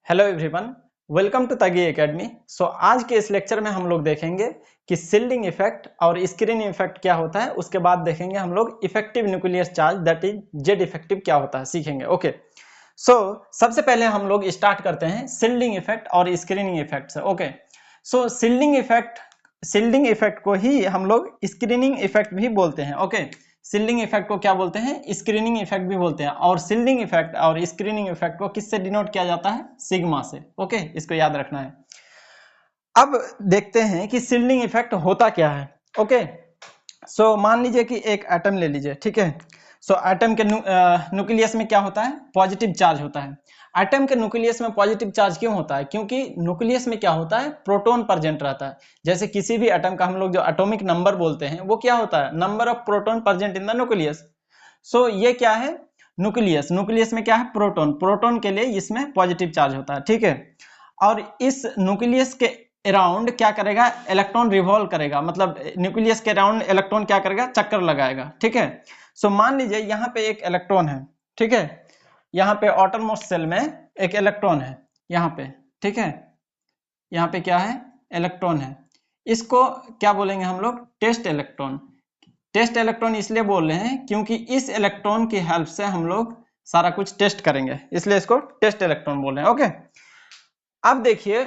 Hello everyone, welcome to तगी academy. आज के इस लेक्चर में हम लोग देखेंगे कि शिल्डिंग इफेक्ट और स्क्रीनिंग इफेक्ट क्या होता है। उसके बाद देखेंगे हम लोग effective nuclear charge that is Z effective क्या होता है, सीखेंगे। ओके, सबसे पहले हम लोग स्टार्ट करते हैं शिल्डिंग इफेक्ट और स्क्रीनिंग इफेक्ट से। ओके, शिल्डिंग इफेक्ट को ही हम लोग स्क्रीनिंग इफेक्ट भी बोलते हैं। ओके, शिल्डिंग इफेक्ट को क्या बोलते हैं? स्क्रीनिंग इफेक्ट भी बोलते हैं। और शिल्डिंग इफेक्ट और स्क्रीनिंग इफेक्ट को किससे डिनोट किया जाता है? सिग्मा से। ओके, इसको याद रखना है। अब देखते हैं कि शिल्डिंग इफेक्ट होता क्या है। ओके, मान लीजिए कि एक एटम ले लीजिए, ठीक है। एटम के न्यूक्लियस में क्या होता है? पॉजिटिव चार्ज होता है। एटम के न्यूक्लियस में पॉजिटिव चार्ज क्यों होता है? क्योंकि न्यूक्लियस में क्या होता है? प्रोटॉन प्रेजेंट रहता है। जैसे किसी भी एटम का हम लोग जो एटॉमिक नंबर बोलते हैं वो क्या होता है? Number of proton present in the nucleus. ये क्या है? न्यूक्लियस में क्या है? प्रोटॉन के लिए इसमें पॉजिटिव चार्ज होता है, ठीक है। और इस न्यूक्लियस के अराउंड क्या करेगा? इलेक्ट्रॉन रिवॉल्व करेगा, मतलब न्यूक्लियस के अराउंड इलेक्ट्रॉन क्या करेगा? चक्कर लगाएगा, ठीक है। मान लीजिए यहाँ पे एक इलेक्ट्रॉन है, ठीक है। यहाँ पे आउटरमोस्ट सेल में एक इलेक्ट्रॉन है, यहाँ पे, ठीक है। यहाँ पे क्या है? इलेक्ट्रॉन है। इसको क्या बोलेंगे हम लोग? Test electron. टेस्ट इलेक्ट्रॉन इसलिए बोल रहे हैं क्योंकि इस इलेक्ट्रॉन की हेल्प से हम लोग सारा कुछ टेस्ट करेंगे, इसलिए इसको टेस्ट इलेक्ट्रॉन बोल रहे हैं। ओके, अब देखिए,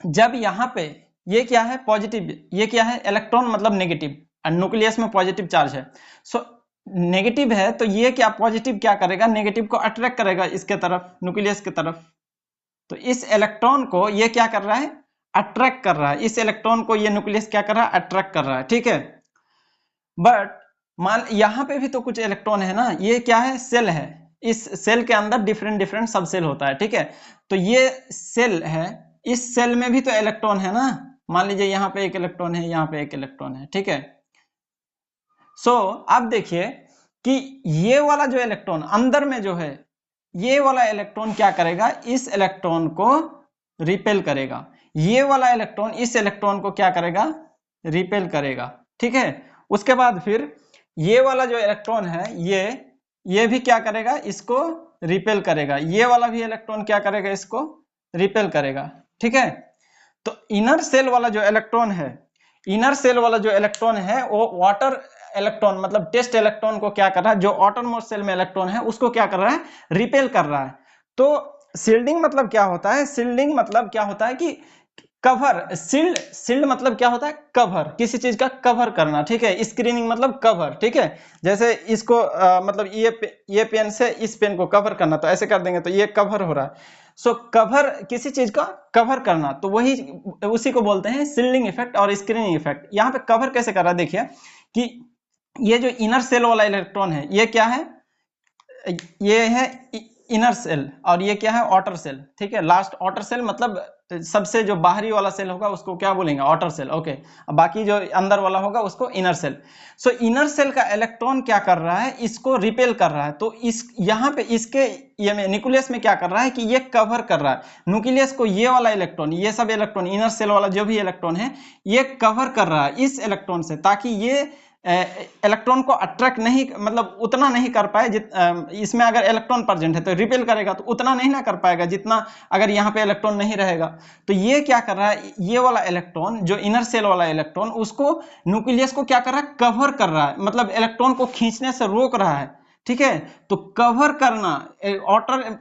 जब यहाँ पे ये क्या है? पॉजिटिव, ये क्या है? इलेक्ट्रॉन मतलब नेगेटिव, और न्यूक्लियस में पॉजिटिव चार्ज है। नेगेटिव है तो ये क्या? पॉजिटिव क्या करेगा? नेगेटिव को अट्रैक्ट करेगा इसके तरफ, न्यूक्लियस की तरफ। तो इस इलेक्ट्रॉन को ये क्या कर रहा है? अट्रैक्ट कर रहा है। इस इलेक्ट्रॉन को ये न्यूक्लियस क्या कर रहा है? अट्रैक्ट कर रहा है, ठीक है। बट मान यहाँ पे भी तो कुछ इलेक्ट्रॉन है ना, ये क्या है? सेल है। इस सेल के अंदर डिफरेंट सब सेल होता है, ठीक है। तो ये सेल है, इस सेल में भी तो इलेक्ट्रॉन है ना। मान लीजिए यहाँ पे एक इलेक्ट्रॉन है, यहाँ पे एक इलेक्ट्रॉन है, ठीक है। अब देखिए कि ये वाला जो इलेक्ट्रॉन अंदर में जो है, ये वाला इलेक्ट्रॉन क्या करेगा? इस इलेक्ट्रॉन को रिपेल करेगा। ये वाला इलेक्ट्रॉन इस इलेक्ट्रॉन को क्या करेगा? रिपेल करेगा, ठीक है। उसके बाद फिर ये वाला जो इलेक्ट्रॉन है, ये भी क्या करेगा? इसको रिपेल करेगा। ये वाला भी इलेक्ट्रॉन क्या करेगा? इसको रिपेल करेगा, ठीक है। तो इनर सेल वाला जो इलेक्ट्रॉन है, इनर सेल वाला जो इलेक्ट्रॉन है वो वाटर इलेक्ट्रॉन मतलब टेस्ट इलेक्ट्रॉन को क्या कर रहा है? जो आउटरमोस्ट सेल में इलेक्ट्रॉन है उसको क्या कर रहा है? रिपेल कर रहा है। तो शील्डिंग मतलब क्या होता है? शील्डिंग मतलब क्या होता है कि कवर। शील्ड मतलब क्या होता है? कवर, किसी चीज का कवर करना, ठीक है। स्क्रीनिंग मतलब कवर, ठीक है। जैसे इसको मतलब ये पेन से इस पेन को कवर करना, तो ऐसे कर देंगे तो ये कवर हो रहा है। कवर, किसी चीज का कवर करना, तो वही उसी को बोलते हैं शील्डिंग इफेक्ट और स्क्रीनिंग इफेक्ट। यहाँ पे कवर कैसे कर रहा है? देखिए कि ये जो इनर सेल वाला इलेक्ट्रॉन है, ये क्या है? ये है इनर सेल, और ये क्या है? आउटर सेल, ठीक है। लास्ट आउटर सेल मतलब सबसे जो बाहरी वाला सेल होगा उसको क्या बोलेंगे? Outer cell. ओके, बाकी जो अंदर वाला होगा उसको इनर सेल। इनर सेल का इलेक्ट्रॉन क्या कर रहा है? इसको रिपेल कर रहा है। तो इस यहाँ पे इसके ये न्यूक्लियस में क्या कर रहा है कि ये कवर कर रहा है न्यूक्लियस को। ये वाला इलेक्ट्रॉन, ये सब इलेक्ट्रॉन, इनर सेल वाला जो भी इलेक्ट्रॉन है, ये कवर कर रहा है इस इलेक्ट्रॉन से, ताकि ये इलेक्ट्रॉन को अट्रैक्ट नहीं, मतलब उतना नहीं कर पाए इसमें अगर इलेक्ट्रॉन प्रेजेंट है तो रिपेल करेगा, तो उतना नहीं ना कर पाएगा जितना अगर यहाँ पे इलेक्ट्रॉन नहीं रहेगा। तो ये क्या कर रहा है? ये वाला इलेक्ट्रॉन, जो इनर सेल वाला इलेक्ट्रॉन, उसको न्यूक्लियस को क्या कर रहा है? कवर कर रहा है, मतलब इलेक्ट्रॉन को खींचने से रोक रहा है, ठीक है। तो कवर करना,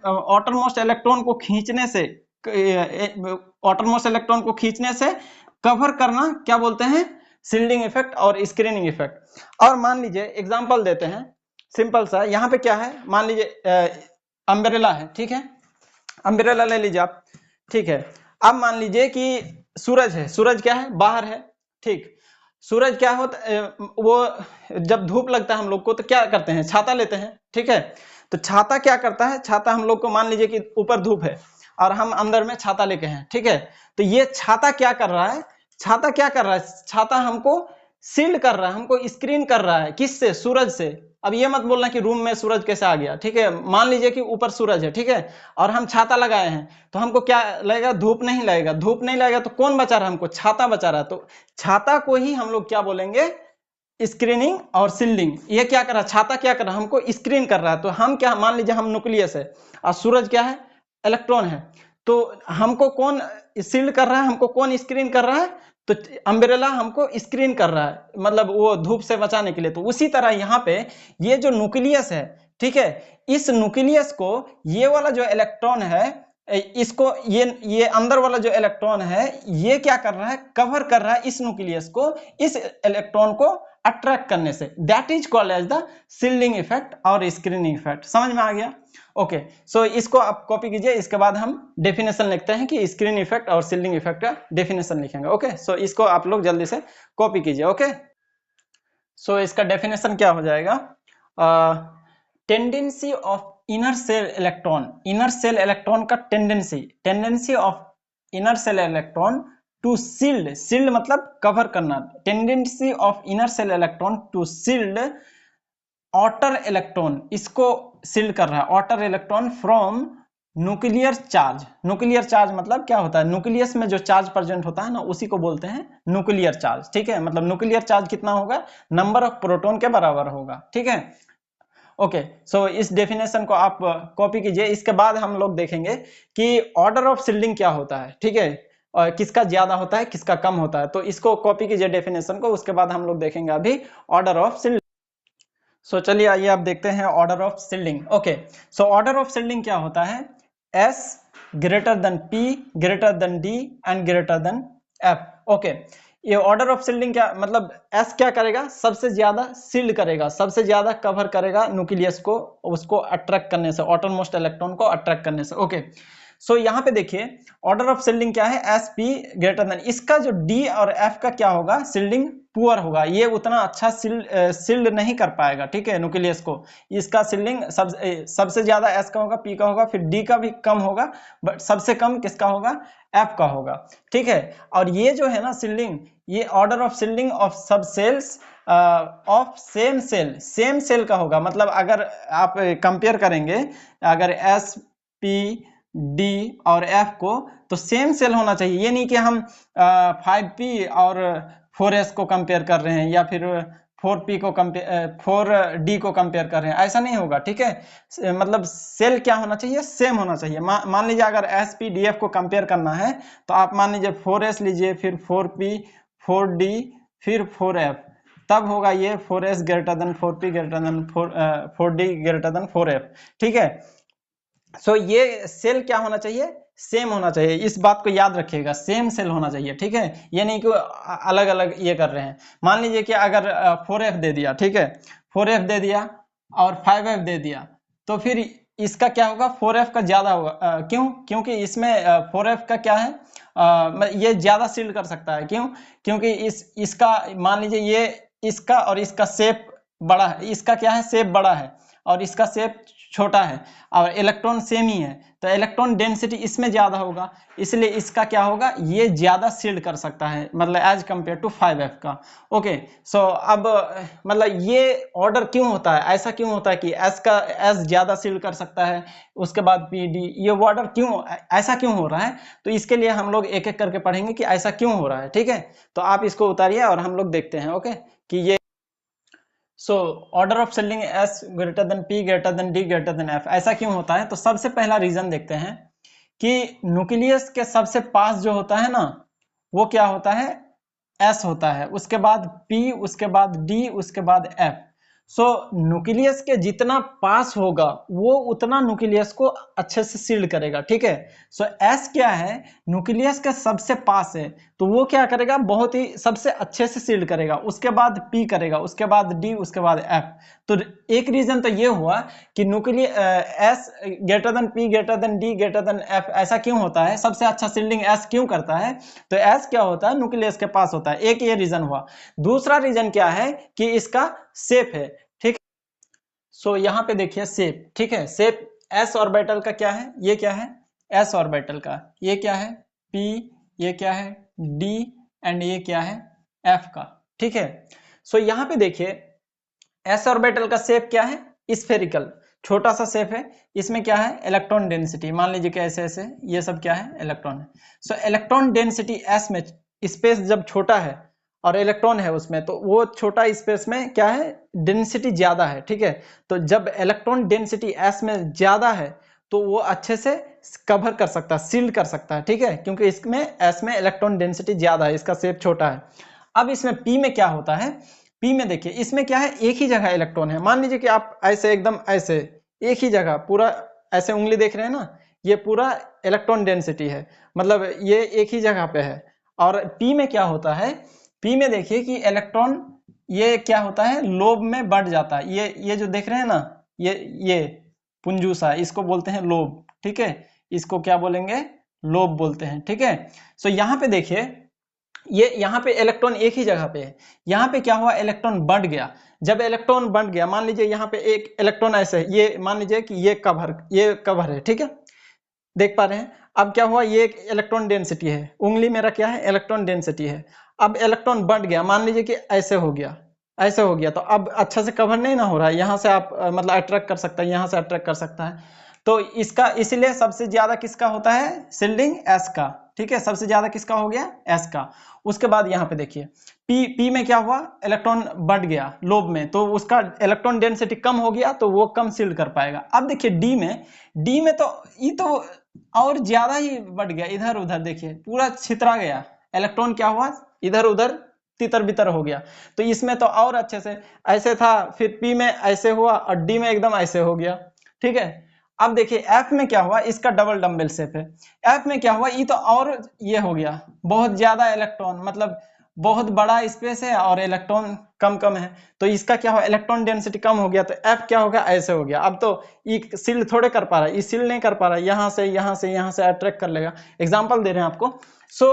आउटर मोस्ट इलेक्ट्रॉन को खींचने से, आउटर मोस्ट इलेक्ट्रॉन को खींचने से कवर करना क्या बोलते हैं? शील्डिंग इफेक्ट और स्क्रीनिंग इफेक्ट। और मान लीजिए एग्जांपल देते हैं सिंपल सा। यहाँ पे क्या है? मान लीजिए अम्ब्रेला है, ठीक है। अम्ब्रेला ले लीजिए आप, ठीक है। अब मान लीजिए कि सूरज है। सूरज क्या है? बाहर है, ठीक। सूरज क्या होता, वो जब धूप लगता है हम लोग को तो क्या करते हैं? छाता लेते हैं, ठीक है। तो छाता क्या करता है? छाता हम लोग को, मान लीजिए कि ऊपर धूप है और हम अंदर में छाता लेके हैं, ठीक है। तो ये छाता क्या कर रहा है? छाता क्या कर रहा है? छाता हमको शील्ड कर रहा है, हमको स्क्रीन कर रहा है। किससे? सूरज से। अब ये मत बोलना कि रूम में सूरज कैसे आ गया, ठीक है। मान लीजिए कि ऊपर सूरज है, ठीक है, और हम छाता लगाए हैं, तो हमको क्या लगेगा? धूप नहीं लगेगा। धूप नहीं लगेगा तो कौन बचा रहा है? हमको छाता बचा रहा है। तो छाता को ही हम लोग क्या बोलेंगे? स्क्रीनिंग और शील्डिंग। ये क्या कर रहा है? छाता क्या कर रहा है? हमको स्क्रीन कर रहा है। तो हम क्या, मान लीजिए हम न्यूक्लियस है और सूरज क्या है? इलेक्ट्रॉन है। तो हमको कौन शील्ड कर रहा है, हमको कौन स्क्रीन कर रहा है, तो अम्ब्रेला हमको स्क्रीन कर रहा है, मतलब वो धूप से बचाने के लिए। तो उसी तरह यहाँ पे ये जो न्यूक्लियस है, ठीक है, इस न्यूक्लियस को ये वाला जो इलेक्ट्रॉन है, इसको ये अंदर वाला जो इलेक्ट्रॉन है ये क्या कर रहा है, कवर कर रहा है इस न्यूक्लियस को, इस इलेक्ट्रॉन को अट्रैक्ट करने से। That is called as the shielding effect और स्क्रीनिंग इफेक्ट। समझ में आ गया? ओके, सो इसको आप कॉपी कीजिए, इसके बाद हम डेफिनेशन लिखते हैं कि स्क्रीन इफेक्ट और शील्डिंग इफेक्ट का डेफिनेशन लिखेंगे। ओके, सो इसको आप लोग जल्दी से कॉपी कीजिए। ओके, सो इसका डेफिनेशन क्या हो जाएगा, tendency of inner shell electron, inner shell electron का tendency of inner shell electron to shield, shield मतलब कवर करना, tendency of inner shell electron to shield outer electron, इसको शील्ड कर रहा है outer electron from nuclear charge. Nuclear charge मतलब क्या होता है, न्यूक्लियस में जो चार्ज प्रेजेंट होता है ना, उसी को बोलते हैं न्यूक्लियर चार्ज। ठीक है, मतलब न्यूक्लियर चार्ज कितना होगा, नंबर ऑफ प्रोटॉन के बराबर होगा। ठीक है, ओके, सो इस डेफिनेशन को आप कॉपी कीजिए। इसके बाद हम लोग देखेंगे कि ऑर्डर ऑफ शील्डिंग क्या होता है। ठीक है, और किसका ज्यादा होता है किसका कम होता है, तो इसको कॉपी कीजिए डेफिनेशन को, उसके बाद हम लोग देखेंगे अभी ऑर्डर ऑफ शील्डिंग। सो चलिए आइए आप देखते हैं order of shielding. Okay, so order of shielding क्या होता है, S greater than P greater than D and greater than F। Okay, ये ऑर्डर ऑफ शील्डिंग क्या मतलब, S क्या करेगा, सबसे ज्यादा शील्ड करेगा, सबसे ज्यादा कवर करेगा न्यूक्लियस को, उसको अट्रैक्ट करने से, आउटर मोस्ट इलेक्ट्रॉन को अट्रैक्ट करने से। ओके, सो यहाँ पे देखिए ऑर्डर ऑफ शील्डिंग क्या है, एस पी ग्रेटर देन, इसका जो डी और एफ का क्या होगा, शील्डिंग पुअर होगा, ये उतना अच्छा शील्ड नहीं कर पाएगा। ठीक है, न्यूक्लियस को, इसका शील्डिंग सबसे ज्यादा एस का होगा, पी का होगा, फिर डी का भी कम होगा, बट सबसे कम किसका होगा, एफ का होगा। ठीक है, और ये जो है ना शील्डिंग, ये ऑर्डर ऑफ शील्डिंग ऑफ सब सेल्स ऑफ सेम सेल का होगा। मतलब अगर आप कंपेयर करेंगे, अगर एस पी डी और एफ को, तो सेम सेल होना चाहिए। ये नहीं कि हम 5p और 4s को कंपेयर कर रहे हैं, या फिर 4p को कंपेयर 4d को कंपेयर कर रहे हैं, ऐसा नहीं होगा। ठीक है, मतलब सेल क्या होना चाहिए, सेम होना चाहिए। मान लीजिए अगर spdf को कंपेयर करना है, तो आप मान लीजिए 4s लीजिए, फिर 4p 4d फिर 4f, तब होगा ये 4s greater than 4p greater than 4d greater than 4f। ठीक है, सो ये सेल क्या होना चाहिए, सेम होना चाहिए, इस बात को याद रखिएगा, सेम सेल होना चाहिए। ठीक है, ये नहीं कि अलग अलग ये कर रहे हैं। मान लीजिए कि अगर 4f दे दिया, ठीक है, 4f दे दिया और 5f दे दिया, तो फिर इसका क्या होगा, 4f का ज्यादा होगा। क्यों, क्योंकि इसमें 4f का क्या है, ये ज्यादा शील्ड कर सकता है। क्यों, क्योंकि इसका मान लीजिए ये इसका और इसका शेप बड़ा है, इसका क्या है, शेप बड़ा है और इसका शेप छोटा है, और इलेक्ट्रॉन सेम ही है, तो इलेक्ट्रॉन डेंसिटी इसमें ज्यादा होगा, इसलिए इसका क्या होगा, ये ज्यादा शील्ड कर सकता है, मतलब एज कंपेयर टू 5f का। ओके, सो अब मतलब ये ऑर्डर क्यों होता है, ऐसा क्यों होता है कि s ज्यादा शील्ड कर सकता है, उसके बाद pd, ये ऑर्डर क्यों ऐसा क्यों हो रहा है, तो इसके लिए हम लोग एक एक करके पढ़ेंगे कि ऐसा क्यों हो रहा है। ठीक है, तो आप इसको उतारिए और हम लोग देखते हैं। ओके, कि ये so order of shielding S greater than P greater than D greater than F, ऐसा क्यों होता है, तो सबसे पहला रीजन देखते हैं कि न्यूक्लियस के सबसे पास जो होता है ना, वो क्या होता है, S होता है, उसके बाद P, उसके बाद D, उसके बाद F। सो न्यूक्लियस के जितना पास होगा वो उतना न्यूक्लियस को अच्छे से शील्ड करेगा। ठीक है, सो S क्या है, न्यूक्लियस के सबसे पास है, तो वो क्या करेगा, बहुत ही सबसे अच्छे से शील्ड करेगा, उसके बाद P करेगा, उसके बाद D, उसके बाद F। तो एक रीजन तो ये हुआ कि S greater than P greater than D greater than F, ऐसा क्यों होता है, सबसे अच्छा शील्डिंग S क्यों करता है, तो S क्या होता है, न्यूक्लियस के पास होता है, एक ये रीजन हुआ। दूसरा रीजन क्या है कि इसका शेप है। ठीक, सो यहाँ पे देखिए शेप। ठीक है, शेप S ऑर्बिटल का क्या है, ये क्या है, S ऑर्बिटल का, ये क्या है P, ये क्या है D, एंड ये क्या है F का। ठीक है, सो यहाँ पे देखिए S ऑर्बिटल का शेप क्या है, स्फेरिकल, छोटा सा शेप है, इसमें क्या है, इलेक्ट्रॉन डेंसिटी, मान लीजिए कि ऐसे ऐसे ये सब क्या है, इलेक्ट्रॉन है। सो इलेक्ट्रॉन डेंसिटी S में, स्पेस जब छोटा है और इलेक्ट्रॉन है उसमें, तो वो छोटा स्पेस में क्या है, डेंसिटी ज्यादा है। ठीक है, तो जब इलेक्ट्रॉन डेंसिटी S में ज्यादा है, तो वो अच्छे से कवर कर सकता है, सील्ड कर सकता है, ठीक है, क्योंकि इसमें एस में इलेक्ट्रॉन डेंसिटी ज्यादा है, इसका शेप छोटा है। अब इसमें पी में क्या होता है, पी में देखिए इसमें क्या है, एक ही जगह इलेक्ट्रॉन है। मान लीजिए कि आप ऐसे एकदम ऐसे एक ही जगह पूरा ऐसे उंगली देख रहे हैं ना, ये पूरा इलेक्ट्रॉन डेंसिटी है, मतलब ये एक ही जगह पे है। और पी में क्या होता है, पी में देखिए कि इलेक्ट्रॉन ये क्या होता है, लोब में बढ़ जाता है। ये जो देख रहे हैं ना, ये पुंजूसा, इसको बोलते हैं लोब, ठीक है, इसको क्या बोलेंगे, लोब बोलते हैं, ठीक है। सो यहाँ पे देखिए ये यहाँ पे इलेक्ट्रॉन एक ही जगह पे है, यहाँ पे क्या हुआ, इलेक्ट्रॉन बढ़ गया। जब इलेक्ट्रॉन बढ़ गया, मान लीजिए यहाँ पे एक इलेक्ट्रॉन ऐसे है, ये मान लीजिए कि ये कवर है, ठीक है, देख पा रहे हैं। अब क्या हुआ, ये एक इलेक्ट्रॉन डेंसिटी है, उंगली मेरा क्या है, इलेक्ट्रॉन डेंसिटी है। अब इलेक्ट्रॉन बढ़ गया, मान लीजिए कि ऐसे हो गया, ऐसे हो गया, तो अब अच्छा से कवर नहीं ना हो रहा है, यहाँ से आप मतलब अट्रैक्ट कर सकता है, यहाँ से अट्रैक्ट कर सकता है। तो इसका इसीलिए सबसे ज्यादा किसका होता है, शिल्डिंग एस का, ठीक है, सबसे ज्यादा किसका हो गया, एस का। उसके बाद यहाँ पे देखिए पी में क्या हुआ, इलेक्ट्रॉन बढ़ गया लोब में, तो उसका इलेक्ट्रॉन डेंसिटी कम हो गया, तो वो कम शिल्ड कर पाएगा। अब देखिए डी में तो ये तो और ज्यादा ही बढ़ गया, इधर उधर देखिए पूरा छितरा गया, इलेक्ट्रॉन क्या हुआ, इधर उधर तितर बितर हो गया। तो इसमें तो और अच्छे से ऐसे था, फिर पी में ऐसे हुआ और डी में एकदम ऐसे हो गया, ठीक है। अब देखिए एफ में क्या हुआ, इसका डबल डंबल शेप है। एफ में क्या हुआ, ये तो और ये हो गया, बहुत ज्यादा इलेक्ट्रॉन, मतलब बहुत बड़ा स्पेस है और इलेक्ट्रॉन कम कम है, तो इसका क्या हुआ, इलेक्ट्रॉन डेंसिटी कम हो गया, तो एफ क्या होगा, ऐसे हो गया। अब तो ये सील्ड थोड़े कर पा रहा है, ये सील्ड नहीं कर पा रहा है, यहाँ से यहाँ से यहाँ से अट्रैक्ट कर लेगा। एग्जाम्पल दे रहे हैं आपको। सो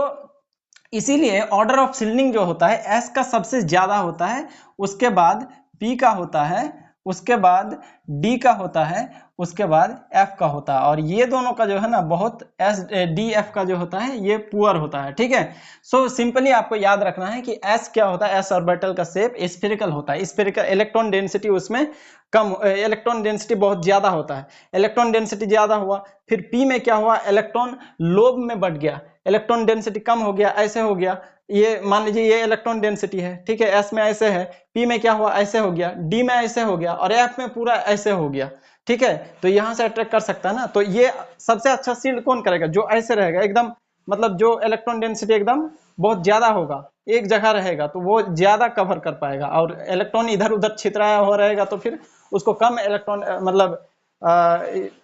इसीलिए ऑर्डर ऑफ सील्डिंग जो होता है एस का सबसे ज्यादा होता है, उसके बाद पी का होता है, उसके बाद डी का होता है, उसके बाद एफ का होता है। और ये दोनों का जो है ना बहुत एस डी एफ का जो होता है ये पुअर होता है, ठीक है। सो सिंपली आपको याद रखना है कि एस क्या होता है, एस ऑर्बिटल का शेप स्फेरिकल होता है, स्फेरिकल, इलेक्ट्रॉन डेंसिटी उसमें कम, इलेक्ट्रॉन डेंसिटी बहुत ज्यादा होता है, इलेक्ट्रॉन डेंसिटी ज्यादा हुआ। फिर पी में क्या हुआ, इलेक्ट्रॉन लोब में बढ़ गया, इलेक्ट्रॉन डेंसिटी कम हो गया, ऐसे हो गया, ये मान लीजिए ये इलेक्ट्रॉन डेंसिटी है, ठीक है, एस में ऐसे है, पी में क्या हुआ, ऐसे हो गया, डी में ऐसे हो गया, और एफ में पूरा ऐसे हो गया, ठीक है। तो यहां से अट्रैक्ट कर सकता है ना, तो ये सबसे अच्छा सील्ड कौन करेगा, जो ऐसे रहेगा एकदम, मतलब जो इलेक्ट्रॉन डेंसिटी एकदम बहुत ज्यादा होगा, एक जगह रहेगा, तो वो ज्यादा कवर कर पाएगा। और इलेक्ट्रॉन इधर उधर छितराया हुआ रहेगा तो फिर उसको कम इलेक्ट्रॉन, मतलब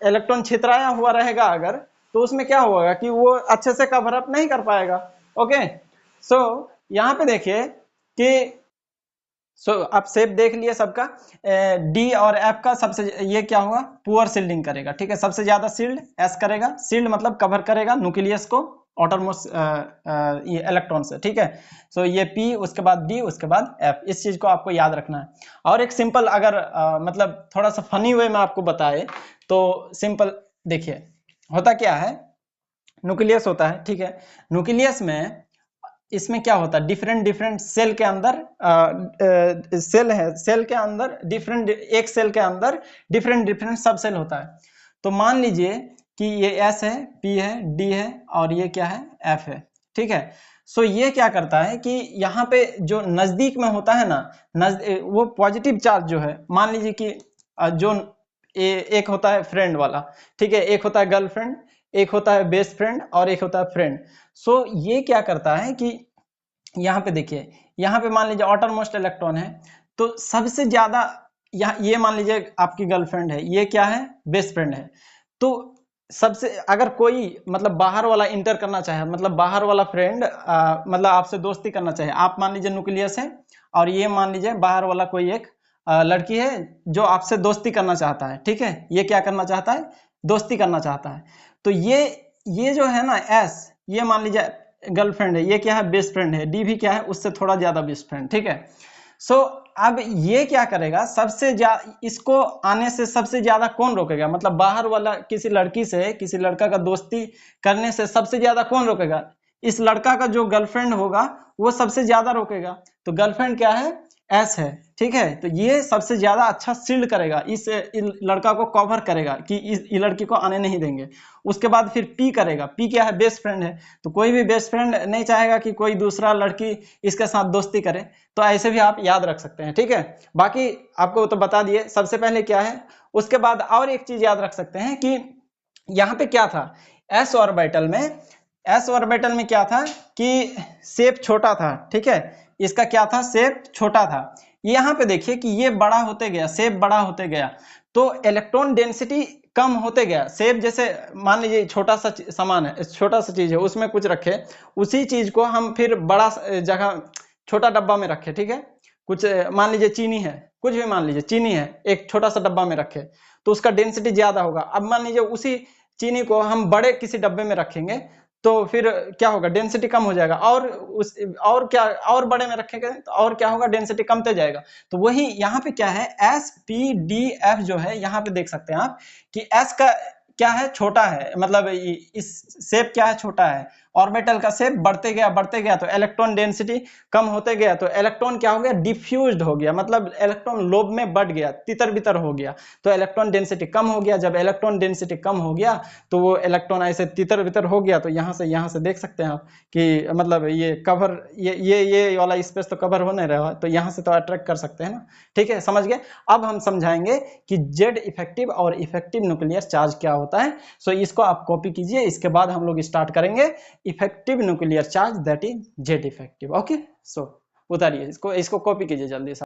इलेक्ट्रॉन छितराया हुआ रहेगा अगर, तो उसमें क्या होगा कि वो अच्छे से कवर अप नहीं कर पाएगा। ओके, सो यहाँ पे देखिए कि आप शेप देख लिए सबका, डी और एफ का सबसे ये क्या होगा, पुअर सील्डिंग करेगा, ठीक है, सबसे ज्यादा सील्ड एस करेगा, सील्ड मतलब कवर करेगा न्यूक्लियस को ऑटरमोस्ट ये इलेक्ट्रॉन से, ठीक है। सो ये पी, उसके बाद डी, उसके बाद एफ, इस चीज को आपको याद रखना है। और एक सिंपल अगर मतलब थोड़ा सा फनी वे में आपको बताए तो सिंपल देखिए होता क्या है, न्यूक्लियस होता है, ठीक है, न्यूक्लियस में इसमें क्या होता है, डिफरेंट डिफरेंट सेल के अंदर सेल है, सेल के अंदर डिफरेंट, एक सेल के अंदर डिफरेंट डिफरेंट सब सेल होता है। तो मान लीजिए कि ये एस है, पी है, डी है, और ये क्या है, एफ है, ठीक है। सो ये क्या करता है कि यहाँ पे जो नजदीक में होता है ना, वो पॉजिटिव चार्ज जो है, मान लीजिए कि जो एक होता है फ्रेंड वाला, ठीक है, एक होता है गर्लफ्रेंड, एक होता है बेस्ट फ्रेंड, और एक होता है फ्रेंड। सो ये क्या करता है कि यहाँ पे देखिए, यहाँ पे मान लीजिए आउटर मोस्ट इलेक्ट्रॉन है, तो सबसे ज्यादा यहाँ, ये मान लीजिए आपकी गर्लफ्रेंड है, ये क्या है, बेस्ट फ्रेंड है। तो सबसे अगर कोई मतलब बाहर वाला इंटर करना चाहे, मतलब बाहर वाला फ्रेंड मतलब आपसे दोस्ती करना चाहे, आप मान लीजिए न्यूक्लियस है, और ये मान लीजिए बाहर वाला कोई एक लड़की है जो आपसे दोस्ती करना चाहता है, ठीक है, ये क्या करना चाहता है, दोस्ती करना चाहता है। तो ये जो है ना एस, ये मान लीजिए गर्लफ्रेंड है, ये क्या है, बेस्ट फ्रेंड है, डी भी क्या है, उससे थोड़ा ज्यादा बेस्ट फ्रेंड, ठीक है। सो अब ये क्या करेगा, सबसे ज्यादा इसको आने से सबसे ज्यादा कौन रोकेगा, मतलब बाहर वाला किसी लड़की से किसी लड़का का दोस्ती करने से सबसे ज्यादा कौन रोकेगा, इस लड़का का जो गर्लफ्रेंड होगा वो सबसे ज्यादा रोकेगा। तो गर्लफ्रेंड क्या है, एस है, ठीक है। तो ये सबसे ज्यादा अच्छा शील्ड करेगा, इस लड़का को कवर करेगा कि इस लड़की को आने नहीं देंगे। उसके बाद फिर पी करेगा, पी क्या है, बेस्ट फ्रेंड है, तो कोई भी बेस्ट फ्रेंड नहीं चाहेगा कि कोई दूसरा लड़की इसके साथ दोस्ती करे, तो ऐसे भी आप याद रख सकते हैं, ठीक है। बाकी आपको तो बता दिए सबसे पहले क्या है, उसके बाद और एक चीज याद रख सकते हैं कि यहाँ पे क्या था, एस ऑर्बिटल में क्या था कि शेप छोटा था, ठीक है, इसका क्या था, शेप छोटा था। यहाँ पे देखिए कि ये बड़ा होते गया, शेप बड़ा होते गया, तो इलेक्ट्रॉन डेंसिटी कम होते गया। शेप जैसे मान लीजिए छोटा सा सामान है, छोटा सा चीज है, उसमें कुछ रखे, उसी चीज को हम फिर बड़ा जगह छोटा डब्बा में रखे, ठीक है, कुछ मान लीजिए चीनी है, कुछ भी मान लीजिए चीनी है, एक छोटा सा डब्बा में रखे तो उसका डेंसिटी ज्यादा होगा। अब मान लीजिए उसी चीनी को हम बड़े किसी डब्बे में रखेंगे तो फिर क्या होगा, डेंसिटी कम हो जाएगा, और क्या, और बड़े में रखेंगे तो और क्या होगा, डेंसिटी कमते जाएगा। तो वही यहाँ पे क्या है, एस पी डी एफ जो है, यहाँ पे देख सकते हैं आप कि एस का क्या है, छोटा है, मतलब इस शेप क्या है, छोटा है, ऑर्बिटल का शेप बढ़ते गया तो इलेक्ट्रॉन डेंसिटी कम होते गया, तो इलेक्ट्रॉन क्या हो गया, डिफ्यूज्ड हो गया, मतलब इलेक्ट्रॉन लोब में बढ़ गया, तितर बितर हो गया, तो इलेक्ट्रॉन डेंसिटी कम हो गया। जब इलेक्ट्रॉन डेंसिटी कम हो गया तो वो इलेक्ट्रॉन ऐसे तितर बितर हो गया, तो यहाँ से देख सकते हैं आप कि मतलब ये कवर, ये वाला स्पेस तो कवर हो नहीं रहा, तो यहाँ से तो अट्रैक्ट कर सकते हैं ना, ठीक है, समझ गए। अब हम समझाएंगे कि जेड इफेक्टिव और इफेक्टिव न्यूक्लियर चार्ज क्या होता है। सो इसको आप कॉपी कीजिए, इसके बाद हम लोग स्टार्ट करेंगे effective nuclear charge, that is Z effective. Okay, so उतारिए इसको कॉपी कीजिए जल्दी से।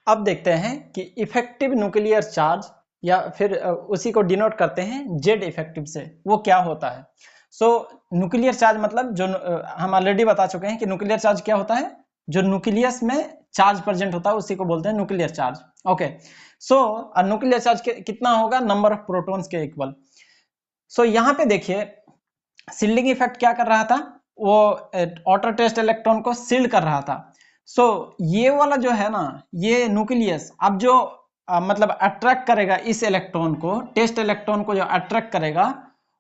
अब देखते हैं कि इफेक्टिव न्यूक्लियर चार्ज या फिर उसी को डिनोट करते हैं जेड इफेक्टिव से, वो क्या होता है। सो न्यूक्लियर चार्ज मतलब जो हम ऑलरेडी बता चुके हैं कि न्यूक्लियर चार्ज क्या होता है, जो न्यूक्लियस में चार्ज प्रेजेंट होता है उसी को बोलते हैं न्यूक्लियर चार्ज। ओके, सो न्यूक्लियर चार्ज कितना होगा, नंबर ऑफ प्रोटॉन्स के इक्वल। सो यहाँ पे देखिए सील्डिंग इफेक्ट क्या कर रहा था, वो ऑटो टेस्ट इलेक्ट्रॉन को सील्ड कर रहा था। सो ये वाला जो है ना, ये न्यूक्लियस अब जो मतलब अट्रैक्ट करेगा इस इलेक्ट्रॉन को, टेस्ट इलेक्ट्रॉन को जो अट्रैक्ट करेगा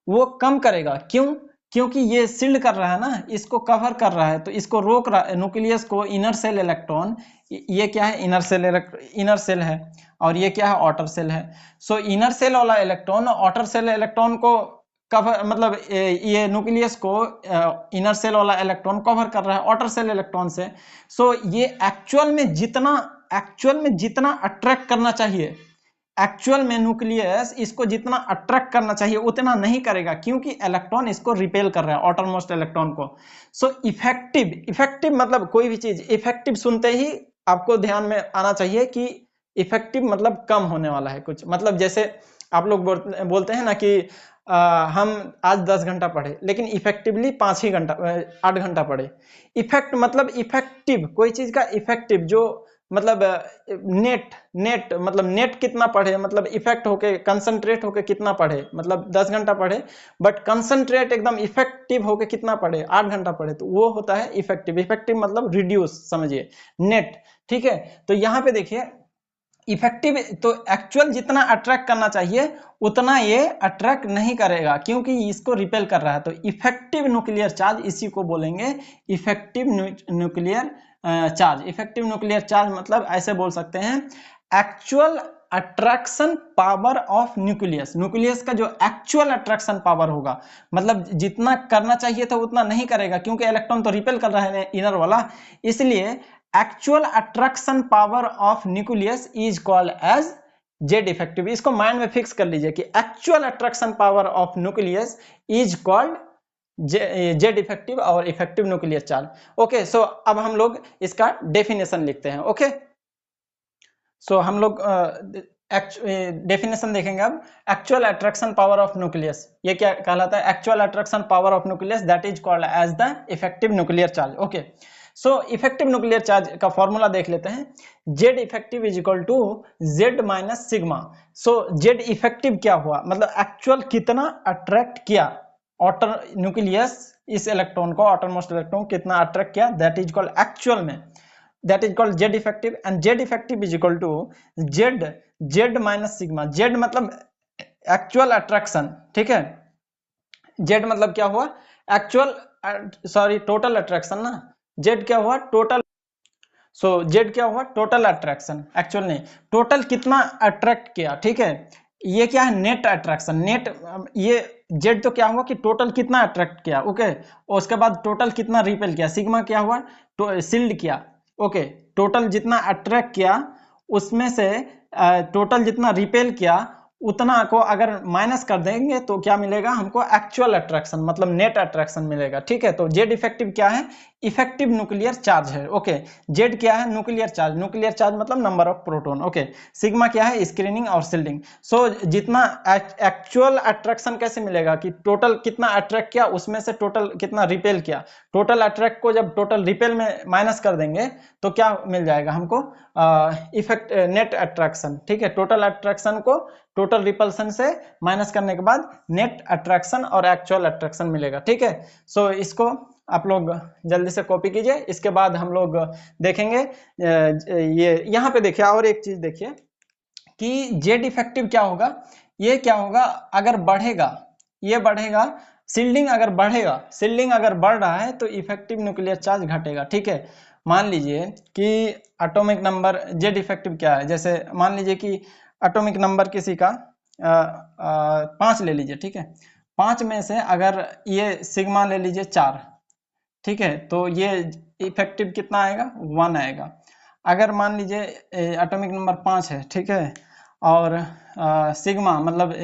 वो कम करेगा, क्यों, क्योंकि ये सील्ड कर रहा है ना, इसको कवर कर रहा है, तो इसको रोक रहा है न्यूक्लियस को। इनर सेल इलेक्ट्रॉन, ये क्या है, इनर सेल है, और ये क्या है, आउटर सेल है। सो इनर सेल वाला इलेक्ट्रॉन आउटर सेल इलेक्ट्रॉन को कवर, मतलब ये न्यूक्लियस को इनर सेल वाला इलेक्ट्रॉन कवर कर रहा है आउटर सेल इलेक्ट्रॉन से। सो ये एक्चुअल में जितना अट्रैक्ट करना चाहिए, एक्चुअल में न्यूक्लियस इसको जितना अट्रैक्ट करना चाहिए उतना नहीं करेगा, क्योंकि इलेक्ट्रॉन इसको रिपेल कर रहा है, आउटर मोस्ट इलेक्ट्रॉन को। सो इफेक्टिव मतलब कोई भी चीज इफेक्टिव सुनते ही आपको ध्यान में आना चाहिए कि इफेक्टिव मतलब कम होने वाला है कुछ, मतलब जैसे आप लोग बोलते हैं ना कि हम आज 10 घंटा पढ़े लेकिन इफेक्टिवली 5 ही घंटा 8 घंटा पढ़े। इफेक्ट मतलब इफेक्टिव, कोई चीज का इफेक्टिव जो मतलब नेट मतलब नेट कितना पढ़े, मतलब इफेक्ट होके कंसंट्रेट होके कितना पढ़े, मतलब 10 घंटा पढ़े बट कंसंट्रेट एकदम इफेक्टिव होके कितना पढ़े, 8 घंटा पढ़े, तो वो होता है इफेक्टिव मतलब रिड्यूस समझिए, नेट, ठीक है। तो यहाँ पे देखिए इफेक्टिव तो एक्चुअल जितना अट्रैक्ट करना चाहिए उतना ये अट्रैक्ट नहीं करेगा, क्योंकि इसको रिपेल कर रहा है। तो इफेक्टिव न्यूक्लियर चार्ज इसी को बोलेंगे effective nuclear charge. Effective nuclear charge मतलब ऐसे बोल सकते हैं actual attraction power of nucleus का जो एक्चुअल अट्रैक्शन पावर होगा, मतलब जितना करना चाहिए था उतना नहीं करेगा, क्योंकि इलेक्ट्रॉन तो रिपेल कर रहा है इनर वाला, इसलिए actual attraction power of nucleus is called as Z effective. इसको माइंड में फिक्स कर लीजिए कि actual attraction power of nucleus is called Z effective और effective nuclear charge. Okay, so अब हम लोग इसका डेफिनेशन लिखते हैं। ओके, सो हम लोग डेफिनेशन देखेंगे अब। Actual attraction power of nucleus, ये क्या कहलाता है, actual attraction power of nucleus that is called as the effective nuclear charge. Okay, so effective nuclear charge का फॉर्मूला देख लेते हैं। Z effective is equal to Z minus sigma. So Z effective क्या हुआ, मतलब एक्चुअल कितना attract किया outer nucleus इस इलेक्ट्रॉन को, आउटर मोस्ट इलेक्ट्रॉन कितना अट्रैक्ट किया, दैट इज कॉल्ड एक्चुअल में, that is called Z effective. And Z effective is equal to Z minus sigma. Z मतलब एक्चुअल अट्रैक्शन, ठीक है, जेड मतलब क्या हुआ, एक्चुअल सॉरी टोटल अट्रैक्शन ना, जेड क्या हुआ, टोटल। सो जेड क्या हुआ, टोटल अट्रैक्शन, एक्चुअल नहीं, टोटल कितना अट्रैक्ट किया, ठीक है। ये क्या है, नेट अट्रैक्शन, नेट, ये जेड तो क्या हुआ कि टोटल कितना अट्रैक्ट किया, ओके, और उसके बाद टोटल कितना रिपेल किया, सिग्मा क्या हुआ, सील्ड किया, ओके, टोटल जितना अट्रैक्ट किया उसमें से टोटल जितना रिपेल किया उतना को अगर माइनस कर देंगे तो क्या मिलेगा हमको, एक्चुअल अट्रैक्शन मतलब नेट अट्रैक्शन मिलेगा। ठीक है, तो जेड इफेक्टिव क्या है, इफेक्टिव न्यूक्लियर चार्ज है। ओके, जेड क्या है, न्यूक्लियर चार्ज, न्यूक्लियर चार्ज मतलब number of proton. Okay, sigma क्या है, स्क्रीनिंग और शील्डिंग। सो जितना एक्चुअल अट्रैक्शन कैसे मिलेगा कि टोटल कितना अट्रैक्ट किया उसमें से टोटल कितना रिपेल किया, टोटल अट्रैक्ट को जब टोटल रिपेल में माइनस कर देंगे तो क्या मिल जाएगा हमको, इफेक्ट नेट अट्रैक्शन। ठीक है, टोटल अट्रैक्शन को टोटल रिपल्सन से माइनस करने के बाद नेट अट्रैक्शन और एक्चुअल अट्रैक्शन मिलेगा। ठीक है, सो इसको आप लोग जल्दी से कॉपी कीजिए। इसके बाद हम लोग देखेंगे ये यहाँ पे देखिए और एक चीज देखिए कि जेड इफेक्टिव क्या होगा, ये क्या होगा अगर बढ़ेगा, ये बढ़ेगा, शील्डिंग अगर बढ़ेगा, शील्डिंग अगर बढ़ रहा है तो इफेक्टिव न्यूक्लियर चार्ज घटेगा। ठीक है, मान लीजिए कि एटॉमिक नंबर जेड इफेक्टिव क्या है, जैसे मान लीजिए कि एटॉमिक नंबर किसी का 5 ले लीजिए। ठीक है, 5 में से अगर ये सिग्मा ले लीजिए 4, ठीक है, तो ये इफेक्टिव कितना आएगा, 1 आएगा। अगर मान लीजिए एटॉमिक नंबर 5 है, ठीक है, और सिग्मा मतलब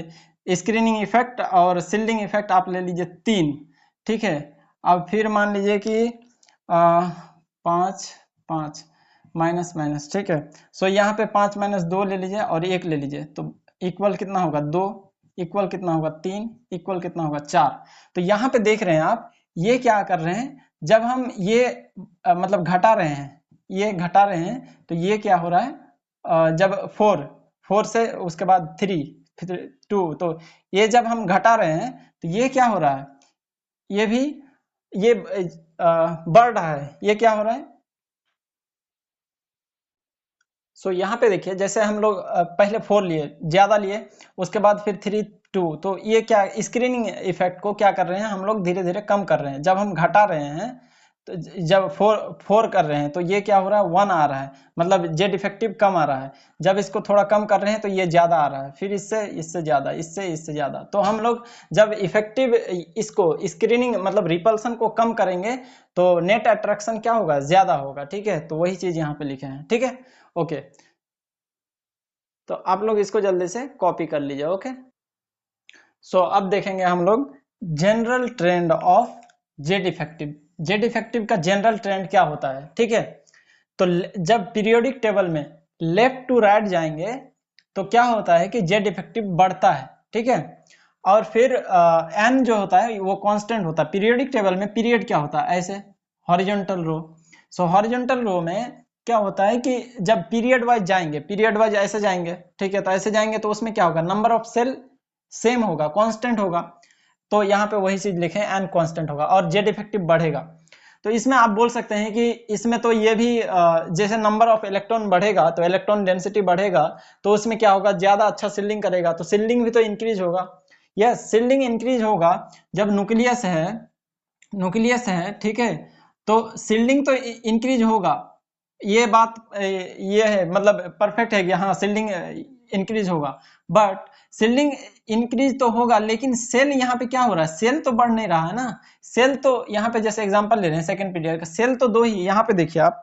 स्क्रीनिंग इफेक्ट और शील्डिंग इफेक्ट आप ले लीजिए 3। ठीक है, अब फिर मान लीजिए कि 5 5 माइनस माइनस। ठीक है, सो यहाँ पे 5 माइनस 2 ले लीजिए और 1 ले लीजिए तो इक्वल कितना होगा, 2 इक्वल कितना होगा, 3 इक्वल कितना होगा, 4। तो यहाँ पे देख रहे हैं आप, ये क्या कर रहे हैं, जब हम ये मतलब घटा रहे हैं, ये घटा रहे हैं तो ये क्या हो रहा है, जब 4 से उसके बाद 3 फिर 2, तो ये जब हम घटा रहे हैं तो ये क्या हो रहा है, ये भी ये बढ़ रहा है, ये क्या हो रहा है। सो यहाँ पे देखिए जैसे हम लोग पहले 4 लिए, ज्यादा लिए, उसके बाद फिर 3 2, तो ये क्या स्क्रीनिंग इफेक्ट को क्या कर रहे हैं हम लोग, धीरे धीरे कम कर रहे हैं। जब हम घटा रहे हैं तो जब 4 कर रहे हैं तो ये क्या हो रहा है, 1 आ रहा है, मतलब जेड इफेक्टिव कम आ रहा है। जब इसको थोड़ा कम कर रहे हैं तो ये ज्यादा आ रहा है, फिर इससे ज्यादा, इससे ज्यादा। तो हम लोग जब इफेक्टिव इसको स्क्रीनिंग मतलब रिपल्सन को कम करेंगे तो नेट अट्रैक्शन क्या होगा, ज्यादा होगा। ठीक है, तो वही चीज यहाँ पे लिखे हैं। ठीक है, ओके, तो आप लोग इसको जल्दी से कॉपी कर लीजिए। ओके, सो अब देखेंगे हम लोग general trend of Z effective. Z effective का जनरल ट्रेंड क्या होता है। ठीक है, तो जब पीरियोडिक टेबल में लेफ्ट टू राइट जाएंगे तो क्या होता है कि जेड इफेक्टिव बढ़ता है। ठीक है, और फिर एन जो होता है वो कांस्टेंट होता है। पीरियोडिक टेबल में पीरियड क्या होता है, ऐसे हॉरिजॉन्टल रो। सो हॉरिजॉन्टल रो में क्या होता है कि जब पीरियड वाइज जाएंगे, पीरियड वाइज ऐसे जाएंगे, ठीक है, तो ऐसे जाएंगे तो उसमें क्या होगा, नंबर ऑफ सेल सेम होगा, कांस्टेंट होगा। तो यहाँ पे वही चीज लिखें, एन कांस्टेंट होगा और जेड इफेक्टिव बढ़ेगा। तो इसमें आप बोल सकते हैं कि इसमें तो ये भी जैसे नंबर ऑफ इलेक्ट्रॉन बढ़ेगा तो इलेक्ट्रॉन डेंसिटी बढ़ेगा, तो उसमें क्या होगा, ज्यादा अच्छा सील्डिंग करेगा, तो सील्डिंग भी तो इंक्रीज होगा। यस, सील्डिंग इंक्रीज होगा जब न्यूक्लियस है, न्यूक्लियस है, ठीक है, तो सील्डिंग तो इंक्रीज होगा। ये बात ये है, मतलब परफेक्ट है कि हाँ सील्डिंग इंक्रीज होगा, बट सील्डिंग इंक्रीज तो होगा लेकिन सेल यहाँ पे क्या हो रहा है, सेल तो बढ़ नहीं रहा है ना। सेल तो यहाँ पे जैसे एग्जांपल ले रहे हैं सेकंड पीरियड का, सेल तो 2 ही, यहाँ पे देखिए आप,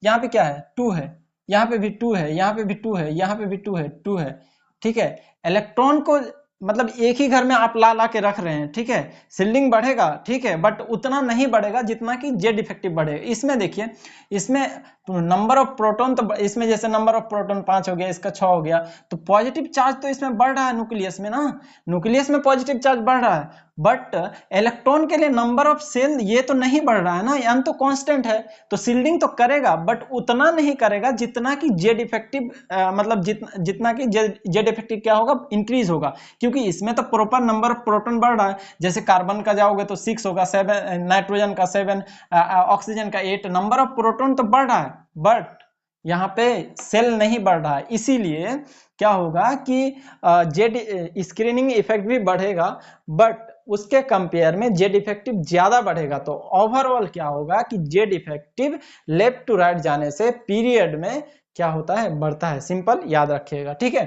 यहाँ पे क्या है, 2 है, यहाँ पे भी 2 है, यहाँ पे भी 2 है, यहाँ पे भी 2 है, 2 है। ठीक है, इलेक्ट्रॉन को मतलब एक ही घर में आप ला ला के रख रहे हैं। ठीक है, सील्डिंग बढ़ेगा, ठीक है, बट उतना नहीं बढ़ेगा जितना कि जेड इफेक्टिव बढ़ेगा। इसमें देखिए, इसमें नंबर ऑफ प्रोटॉन, तो इसमें जैसे नंबर ऑफ प्रोटॉन 5 हो गया, इसका 6 हो गया, तो पॉजिटिव चार्ज तो इसमें बढ़ रहा है न्यूक्लियस में ना, न्यूक्लियस में पॉजिटिव चार्ज बढ़ रहा है, बट इलेक्ट्रॉन के लिए नंबर ऑफ सेल ये तो नहीं बढ़ रहा है ना, एन तो कांस्टेंट है। तो सील्डिंग तो करेगा बट उतना नहीं करेगा जितना कि जेड इफेक्टिव मतलब जितना कि जेड इफेक्टिव क्या होगा, इंक्रीज होगा, क्योंकि इसमें तो प्रॉपर नंबर ऑफ प्रोटॉन बढ़ रहा है। जैसे कार्बन का जाओगे तो 6 होगा, 7 नाइट्रोजन का 7, ऑक्सीजन का 8, नंबर ऑफ प्रोटॉन तो बढ़ रहा है, बट यहाँ पे सेल नहीं बढ़ रहा है। इसीलिए क्या होगा कि जेड स्क्रीनिंग इफेक्ट भी बढ़ेगा, बट उसके कंपेयर में जेड इफेक्टिव ज्यादा बढ़ेगा। तो ओवरऑल क्या होगा कि Z effective left to right जाने से पीरियड में क्या होता है, बढ़ता है। सिंपल याद रखिएगा। ठीक है,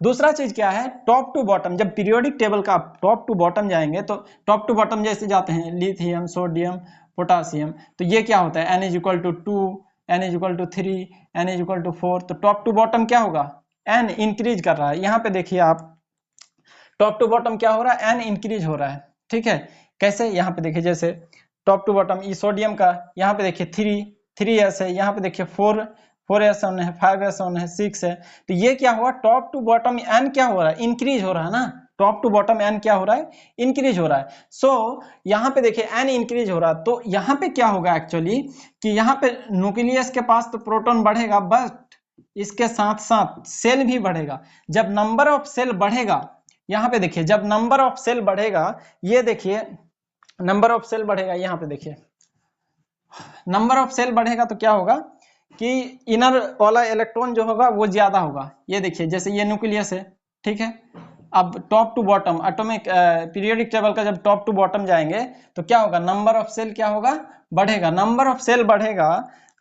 दूसरा चीज क्या है, टॉप टू बॉटम। जब पीरियोडिक टेबल का टॉप टू बॉटम जाएंगे तो टॉप टू बॉटम जैसे जाते हैं, लिथियम, सोडियम, पोटासियम, तो ये क्या होता है, n = 2, n = 3, n = 4, तो टॉप टू बॉटम क्या होगा, n इंक्रीज कर रहा है। यहाँ पे देखिए आप, टॉप टू बॉटम क्या हो रहा है, एन इंक्रीज हो रहा है, ठीक है। कैसे, यहाँ पे देखिए जैसे टॉप टू बॉटम ई सोडियम का, यहाँ पे देखिए 3s है, यहाँ पे देखिए 4s1 है, 5s1 है, 6 है। तो ये क्या हुआ, टॉप टू बॉटम एन क्या हो रहा है, इंक्रीज हो रहा है ना, टॉप टू बॉटम एन क्या हो रहा है, इंक्रीज हो रहा है। सो यहाँ पे देखिए एन इंक्रीज हो रहा है, तो यहाँ पे क्या होगा एक्चुअली कि यहाँ पे न्यूक्लियस के पास तो प्रोटॉन बढ़ेगा, बट इसके साथ साथ सेल भी बढ़ेगा। जब नंबर ऑफ सेल बढ़ेगा, यहाँ पे देखिए जब नंबर ऑफ सेल बढ़ेगा, ये देखिए नंबर ऑफ सेल बढ़ेगा, यहाँ पे देखिए नंबर ऑफ सेल बढ़ेगा तो क्या होगा कि इनर वाला इलेक्ट्रॉन जो होगा वो ज्यादा होगा। ये देखिए जैसे ये न्यूक्लियस है, ठीक है। अब top to bottom atomic periodic table का जब टॉप टू बॉटम जाएंगे तो क्या होगा, नंबर ऑफ सेल क्या होगा, बढ़ेगा। नंबर ऑफ सेल बढ़ेगा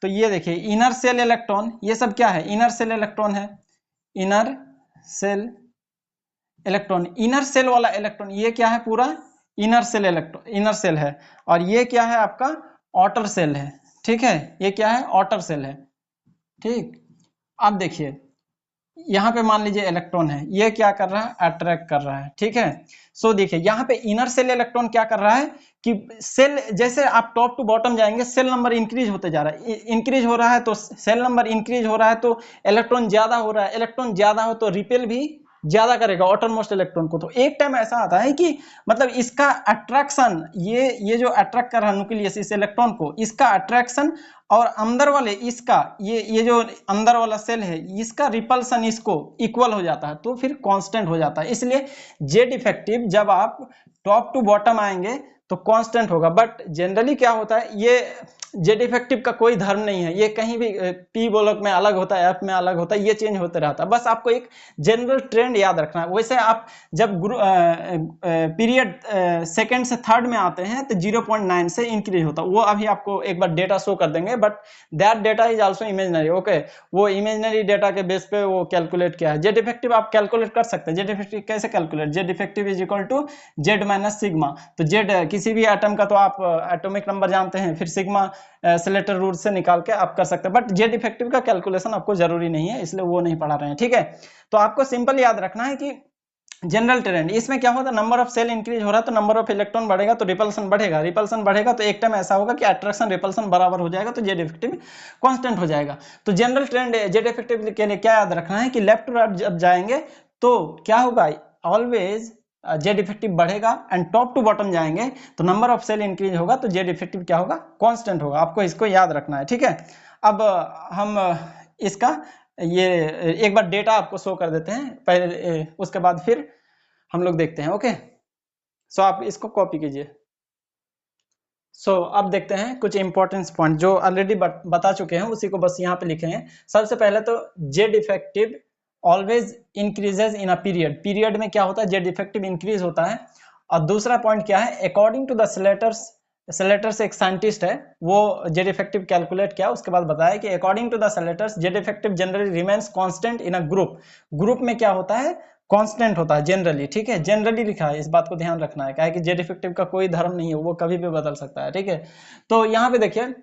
तो ये देखिए इनर सेल इलेक्ट्रॉन, ये सब क्या है, इनर सेल इलेक्ट्रॉन है, inner shell electron. Inner shell वाला इलेक्ट्रॉन ये क्या है, पूरा inner shell electron, inner shell है। और ये क्या है आपका, आउटर सेल है, ठीक है। ये क्या है, आउटर सेल है, ठीक। अब देखिए यहाँ पे मान लीजिए इलेक्ट्रॉन है, ये क्या कर रहा है, अट्रैक्ट कर रहा है, ठीक है। सो देखिए यहाँ पे इनर सेल इलेक्ट्रॉन क्या कर रहा है कि सेल, जैसे आप टॉप टू बॉटम जाएंगे सेल नंबर इंक्रीज होते जा रहा है, इंक्रीज हो रहा है तो सेल नंबर इंक्रीज हो रहा है तो इलेक्ट्रॉन ज्यादा हो रहा है, इलेक्ट्रॉन ज्यादा हो तो रिपेल भी ज्यादा करेगा आउटर मोस्ट इलेक्ट्रॉन को। तो एक टाइम ऐसा आता है कि मतलब इसका अट्रैक्शन, ये जो अट्रैक्ट कर रहा है न्यूक्लियस इस इलेक्ट्रॉन को, इसका अट्रैक्शन और अंदर वाले इसका ये जो अंदर वाला सेल है इसका रिपल्सन इसको इक्वल हो जाता है, तो फिर कांस्टेंट हो जाता है। इसलिए जेड इफेक्टिव जब आप टॉप टू बॉटम आएंगे तो कांस्टेंट होगा। बट जनरली क्या होता है, ये जेड इफेक्टिव का कोई धर्म नहीं है, ये कहीं भी पी ब्लॉक में अलग होता है, एफ में अलग होता है, ये चेंज होते रहता है। बस आपको एक जनरल ट्रेंड याद रखना है। वैसे आप जब पीरियड सेकंड से थर्ड में आते हैं तो 0.9 से इंक्रीज होता है, वो अभी आपको एक बार डेटा शो कर देंगे, but that data is also imaginary, okay. वो इमेजिनरी डेटा के बेस पे वो कैलकुलेट किया है। जेड इफेक्टिव आप कैलकुलेट कर सकते हैं। जेड इफेक्टिव कैसे calculate, Z effective is equal to Z minus sigma. तो जेड किसी भी एटम का तो आप एटॉमिक नंबर जानते हैं, फिर सिग्मा सेलेक्टर रूट से निकाल के आप कर सकते हैं। बट जेड इफेक्टिव का कैलकुलेशन आपको जरूरी नहीं है, इसलिए वो नहीं पढ़ा रहे हैं, ठीक है। तो आपको सिंपल याद रखना है कि जनरल ट्रेंड इसमें क्या होता है, नंबर ऑफ सेल इंक्रीज हो रहा है तो नंबर ऑफ इलेक्ट्रॉन बढ़ेगा तो रिपल्सन बढ़ेगा, रिपल्सन बढ़ेगा तो एक टाइम ऐसा होगा कि अट्रैक्शन रिपल्सन बराबर हो जाएगा, तो जेड इफेक्टिव कांस्टेंट हो जाएगा। तो जनरल ट्रेंड जेड इफेक्टिव के लिए क्या याद रखना है कि लेफ्ट टू राइट जब जाएंगे तो क्या होगा, ऑलवेज जेड इफेक्टिव बढ़ेगा, एंड टॉप टू बॉटम जाएंगे तो नंबर ऑफ सेल इंक्रीज होगा तो जेड इफेक्टिव क्या होगा, कांस्टेंट होगा। आपको इसको याद रखना है, ठीक है। अब हम इसका ये एक बार डेटा आपको शो कर देते हैं पहले, उसके बाद फिर हम लोग देखते हैं, ओके। सो आप इसको कॉपी कीजिए। सो अब देखते हैं कुछ इंपॉर्टेंस पॉइंट जो ऑलरेडी बता चुके हैं, उसी को बस यहाँ पे लिखे हैं। सबसे पहले तो Z effective always increases in a period, period में क्या होता है, जेड इफेक्टिव इंक्रीज होता है। और दूसरा पॉइंट क्या है, अकॉर्डिंग टू द सेलेटर्स एक साइंटिस्ट है, वो जेड इफेक्टिव कैलकुलेट किया, उसके बाद बताया कि according to the Slater's Z effective generally remains constant in a group, group में क्या होता है, कांस्टेंट होता है जनरली, ठीक है। जनरली लिखा है, इस बात को ध्यान रखना है, क्या है कि जेड इफेक्टिव का कोई धर्म नहीं है, वो कभी भी बदल सकता है, ठीक है। तो यहाँ पे देखिए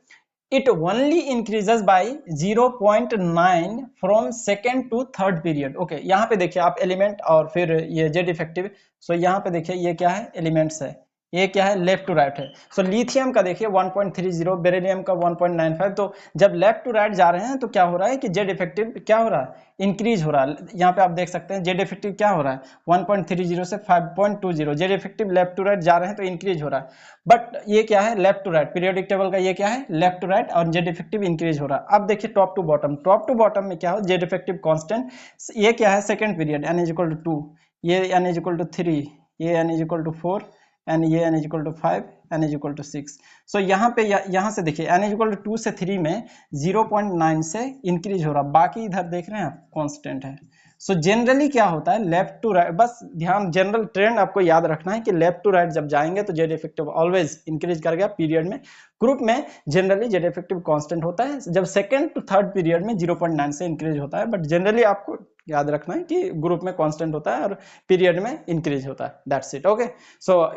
it only increases by 0.9 from second to third period, okay. यहाँ पे देखिए आप एलिमेंट और फिर ये जेड इफेक्टिव, सो यहाँ पे देखिए ये क्या है, एलिमेंट्स है, ये क्या है, लेफ्ट टू राइट है। सो लिथियम का देखिए 1.30, बेरिलियम का 1.95। तो जब लेफ्ट टू राइट जा रहे हैं तो क्या हो रहा है कि जेड इफेक्टिव क्या हो रहा है, इंक्रीज हो रहा है। यहाँ पे आप देख सकते हैं जेड इफेक्टिव क्या हो रहा है, 1.30 से 5.20, Z effective left to right जा रहे हैं तो इंक्रीज हो रहा है। बट ये क्या है, left to right, periodic table का ये क्या है, लेफ्ट टू राइट, और जेड इफेक्टिव इंक्रीज हो रहा है। अब देखिए top to bottom, top to bottom में क्या हो, जेड इफेक्टिव कांस्टेंट, ये क्या है, second period n is equal to 2, ये n इज इक्वल टू 3, ये n is equal to 4, and ये n is equal to 5, n is equal to 6। सो यहाँ पे यहाँ से देखिए n इज इक्वल टू 2 से 3 में 0.9 से इंक्रीज हो रहा, बाकी इधर देख रहे हैं आप कांस्टेंट है। सो जनरली क्या होता है, लेफ्ट टू राइट, बस ध्यान, जनरल ट्रेंड आपको याद रखना है कि लेफ्ट टू राइट जब जाएंगे तो जेड इफेक्टिव ऑलवेज इंक्रीज कर गया पीरियड में। ग्रुप में जनरली जेड इफेक्टिव कांस्टेंट होता है, जब सेकंड टू थर्ड पीरियड में 0.9 से इंक्रीज होता है। बट जनरली आपको याद रखना है कि ग्रुप में कांस्टेंट होता है और पीरियड में इंक्रीज होता है, दैट्स इट, ओके। सो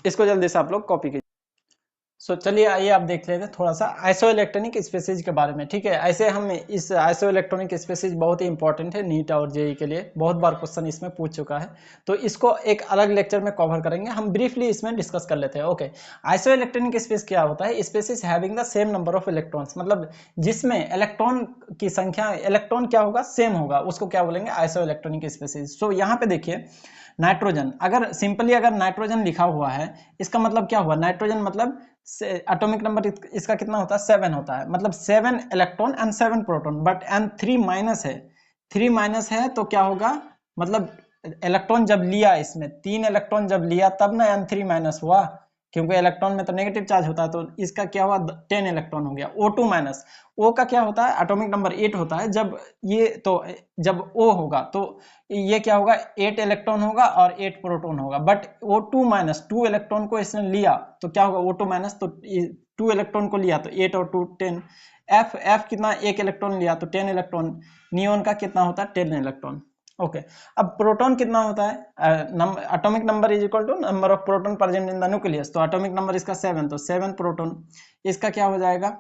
इसको जल्दी से आप लोग कॉपी कीजिए। सो चलिए आइए आप देख लेते हैं थोड़ा सा आइसो इलेक्ट्रॉनिक स्पेसीज के बारे में। ठीक है, ऐसे हम इस आइसो इलेक्ट्रॉनिक स्पेसीज बहुत ही इंपॉर्टेंट है नीट और जेई के लिए, बहुत बार क्वेश्चन इसमें पूछ चुका है, तो इसको एक अलग लेक्चर में कवर करेंगे, हम ब्रीफली इसमें डिस्कस कर लेते हैं। ओके, आइसो इलेक्ट्रॉनिक स्पेस क्या होता है? Species having the same number of electrons, मतलब जिसमें इलेक्ट्रॉन की संख्या, इलेक्ट्रॉन क्या होगा? सेम होगा, उसको क्या बोलेंगे? Iso electronic species. सो यहाँ पे देखिए नाइट्रोजन, अगर सिंपली अगर नाइट्रोजन लिखा हुआ है, इसका मतलब क्या हुआ? नाइट्रोजन मतलब एटॉमिक नंबर इसका कितना होता है? 7 होता है, मतलब 7 electron and 7 proton, but N 3 minus है, 3 माइनस है तो क्या होगा? मतलब इलेक्ट्रॉन जब लिया, इसमें 3 इलेक्ट्रॉन जब लिया तब ना एन 3 माइनस हुआ, क्योंकि इलेक्ट्रॉन में तो नेगेटिव चार्ज होता है, तो इसका क्या हुआ? 10 इलेक्ट्रॉन हो गया। O2 माइनस, O का क्या होता है? एटॉमिक नंबर 8 होता है, जब ये तो जब O होगा तो ये क्या होगा? 8 इलेक्ट्रॉन होगा और 8 प्रोटॉन होगा, बट O2 माइनस 2 इलेक्ट्रॉन को इसने लिया तो क्या होगा? O2 माइनस, तो 2 इलेक्ट्रॉन को लिया तो 8 और 2 10। F कितना? 1 इलेक्ट्रॉन लिया तो 10 इलेक्ट्रॉन। नियोन का कितना होता है? 10 इलेक्ट्रॉन। ओके, अब प्रोटॉन कितना होता है? Atomic number is equal to number of proton present in the nucleus, तो एटॉमिक नंबर इसका 7, तो 7 प्रोटॉन। इसका क्या हो जाएगा?